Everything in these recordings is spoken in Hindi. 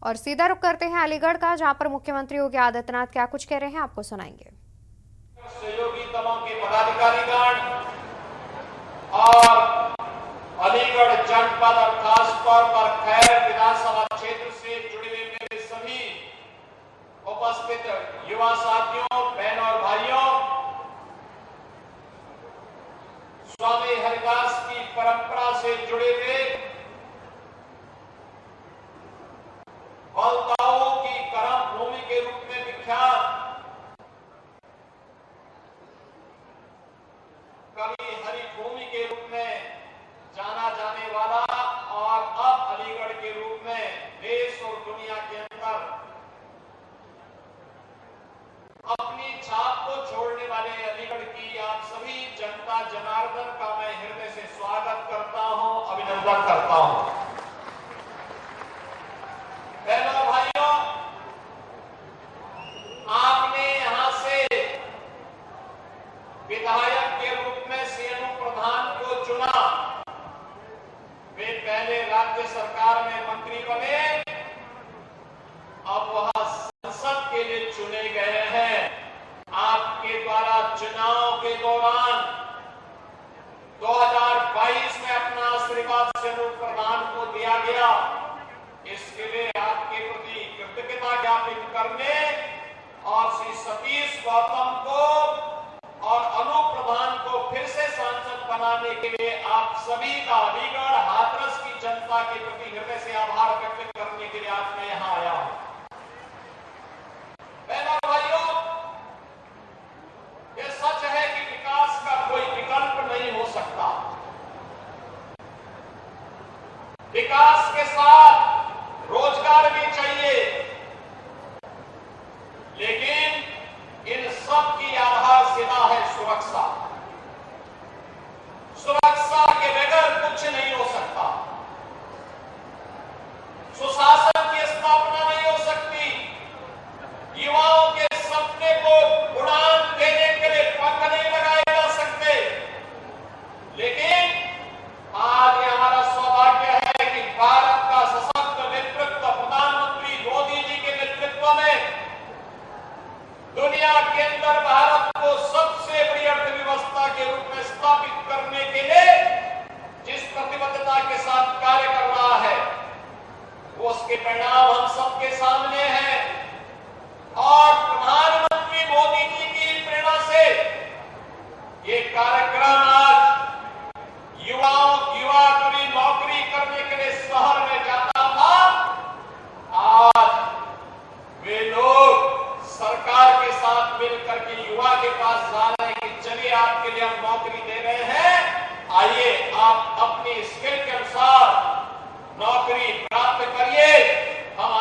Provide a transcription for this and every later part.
और सीधा रुख करते हैं अलीगढ़ का, जहां पर मुख्यमंत्री योगी आदित्यनाथ क्या कुछ कह रहे हैं आपको सुनाएंगे। सहयोगी दलों के पदाधिकारीगण और अलीगढ़ जनपद और खासतौर पर खैर विधानसभा क्षेत्र से जुड़े हुए मेरे सभी उपस्थित युवा साथियों, बहनों और भाइयों, स्वामी हरिदास की परंपरा से जुड़े हुए बलदाऊ की कर्म भूमि के रूप में विख्यात कवि हरिभूमि के रूप में जाना जाने वाला और अब अलीगढ़ के रूप में देश और दुनिया के अंदर अपनी छाप को छोड़ने वाले अलीगढ़ की आप सभी जनता जनार्दन का मैं हृदय से स्वागत करता हूं, अभिनंदन करता हूं। बहनों भाइयों, आपने यहां से विधायक के रूप में सीएनओ प्रधान को चुना। वे पहले राज्य सरकार में मंत्री बने, अब वह संसद के लिए चुने गए हैं। आपके द्वारा चुनाव के दौरान 2022 में अपना आशीर्वाद सीएनओ प्रधान को दिया गया। इसके लिए आपके प्रति कृतज्ञता ज्ञापित करने और श्री सतीश गौतम को और अनूप प्रधान को फिर से सांसद बनाने के लिए आप सभी का अलीगढ़ हाथरस की जनता के प्रति हृदय से आभार व्यक्त करने के लिए आज मैं यहां आया हूं। बहनों भाइयों, यह सच है कि विकास का कोई विकल्प नहीं हो सकता। विकास के साथ रोजगार भी चाहिए, लेकिन इन सब की आधारशिला है सुरक्षा। सुरक्षा के बगैर कुछ नहीं हो सकता। सुशासन की स्थापना नहीं हो सकती। युवाओं के सपने को उड़ान देने के लिए पंख नहीं लगाए जा सकते। लेकिन आज ये हमारा सौभाग्य है कि भारत का सशक्त नेतृत्व प्रधानमंत्री मोदी जी के नेतृत्व में दुनिया के अंदर भारत को सबसे बड़ी अर्थव्यवस्था के रूप में स्थापित करने के लिए जिस प्रतिबद्धता के साथ कार्य कर रहा है, वो उसके परिणाम हम सबके सामने हैं। और प्रधानमंत्री मोदी जी की प्रेरणा से ये कार्यक्रम आज युवा कभी नौकरी करने के लिए शहर में जाता था, आज वे लोग सरकार के साथ मिलकर के युवा के पास जा रहे हैं कि चलिए आपके लिए हम नौकरी दे रहे हैं, आइए आप अपनी स्किल के अनुसार नौकरी प्राप्त करिए, हम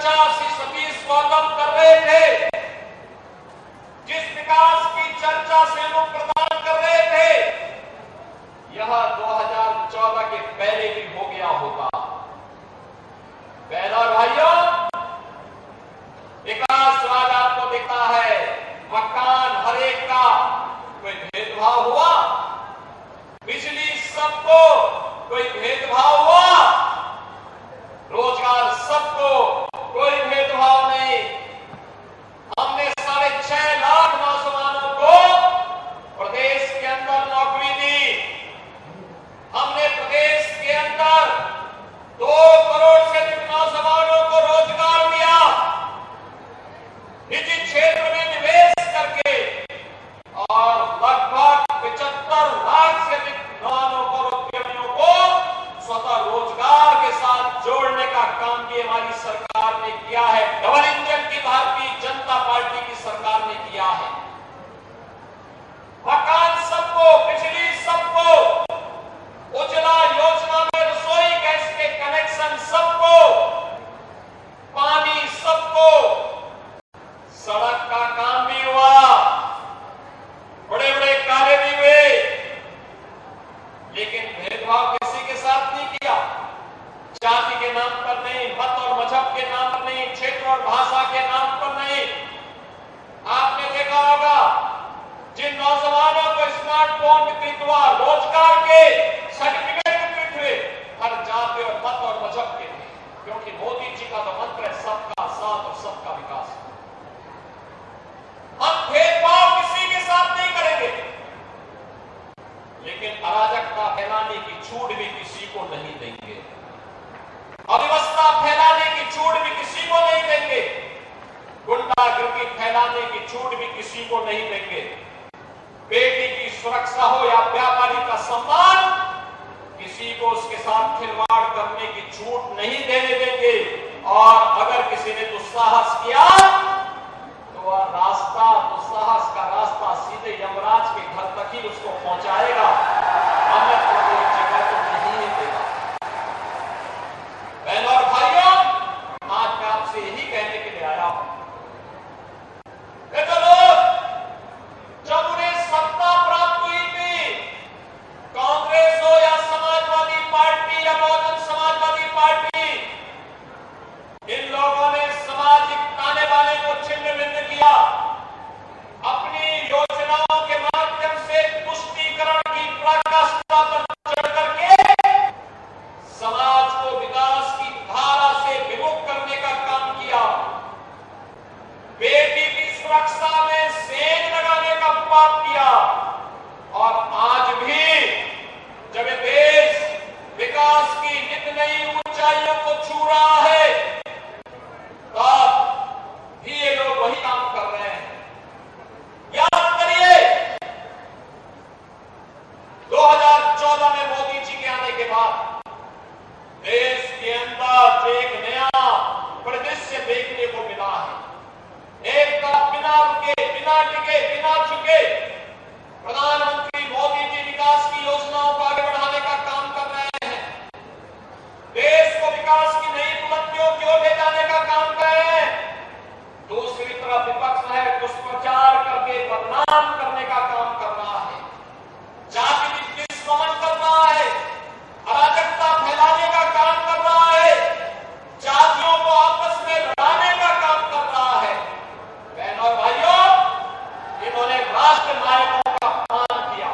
चर्चा श्री सतीश गौतम कर रहे थे, जिस विकास की चर्चा से लोग प्रदान कर रहे थे, यह 2014 के पहले भी हो गया होगा। बहनों और भाइयों, विकास राज आपको दिखता है, मकान हर एक का, कोई भेदभाव हुआ? बिजली सबको, कोई भेदभाव हुआ? रोजगार सबको, कोई भेदभाव नहीं। हमने 6.5 लाख नौजवानों को प्रदेश के अंदर नौकरी दी। हमने प्रदेश के अंदर 2 करोड़ से अधिक नौजवानों को रोजगार दिया। निजी क्षेत्र में निवेश करके और लगभग 75 लाख से अधिक नौजवानों को, उद्यमियों को स्वतः रोजगार के साथ जोड़ने का काम भी हमारी सरकार ने किया है। डबल इंजन की भारतीय जनता पार्टी की सरकार ने किया है। मकान सबको, बिजली सबको, उज्ज्वला योजना में रसोई गैस के कनेक्शन सबको, पानी सबको, सड़क का काम भी हुआ, बड़े बड़े कार्य भी हुए, लेकिन भेदभाव किसी के साथ नहीं किया। जाति के नाम पर नहीं, मत और मजहब के नाम पर नहीं, क्षेत्र और भाषा के नाम पर नहीं। आपने देखा होगा, जिन नौजवानों को स्मार्टफोन वितरित हुआ, रोजगार के सर्टिफिकेट वितरित हुए, हर जाति और मत और मजहब के थे, क्योंकि मोदी जी का तो मंत्र है सबका साथ और सबका विकास। हम भेदभाव किसी के साथ नहीं करेंगे, लेकिन अराजकता फैलाने की छूट भी किसी को नहीं देंगे, अव्यवस्था फैलाने की छूट भी किसी को नहीं देंगे, गुंडागर्दी फैलाने की छूट भी किसी को नहीं देंगे। बेटी की सुरक्षा हो या व्यापारी का सम्मान, किसी को उसके साथ खिलवाड़ करने की छूट नहीं देने देंगे। और अगर किसी ने दुस्साहस किया तो वह रास्ता, दुस्साहस का रास्ता सीधे यमराज के घर तक ही उसको पहुंचाएगा, अन्यथा कोई जगह तो नहीं देगा। बहनों और भाइयों, आज मैं आपसे यही कहने के लिए आया हूं, तो लोग जब उन्हें सत्ता प्राप्त हुई थी, कांग्रेस हो या समाजवादी पार्टी या बहुजन समाजवादी पार्टी, इन लोगों ने सामाजिक ताने बाने को छिन्न भिन्न किया। अपनी योजनाओं के माध्यम से तुष्टीकरण की पराकाष्ठा पर चढ़ करके समाज को विकास की धारा से विमुख करने का काम किया। बेटी की सुरक्षा में सेंध लगाने का पाप किया। और आज भी जब देश विकास की नित नई ऊंचाइयों को छू रहा है, तब भी ये लोग वही काम कर रहे हैं। याद करिए, 2014 में मोदी जी के आने के बाद देश के अंदर एक नया परिदृश्य देखने को मिला है। एक तरफ बिना रुके, बिना टिके, बिना झुके प्रधानमंत्री मोदी जी विकास की योजनाओं को आगे बढ़ाने का काम कर रहे हैं, देश को विकास की नई बुलंदियों की ओर ले जाने का काम कर रहे हैं। दूसरी तरफ विपक्ष है, दुष्प्रचार करके बदनाम करने का काम कर रहा है, जाति दुष्कर्म कर रहा है, अराजकता फैलाने का काम कर रहा है, जातियों को आपस में लड़ाने का काम कर रहा है। बहनों और भाइयों, इन्होंने राष्ट्र नायकों का अपमान किया।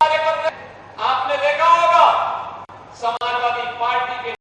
कार्य कर रहे हैं। आपने देखा होगा समाजवादी पार्टी के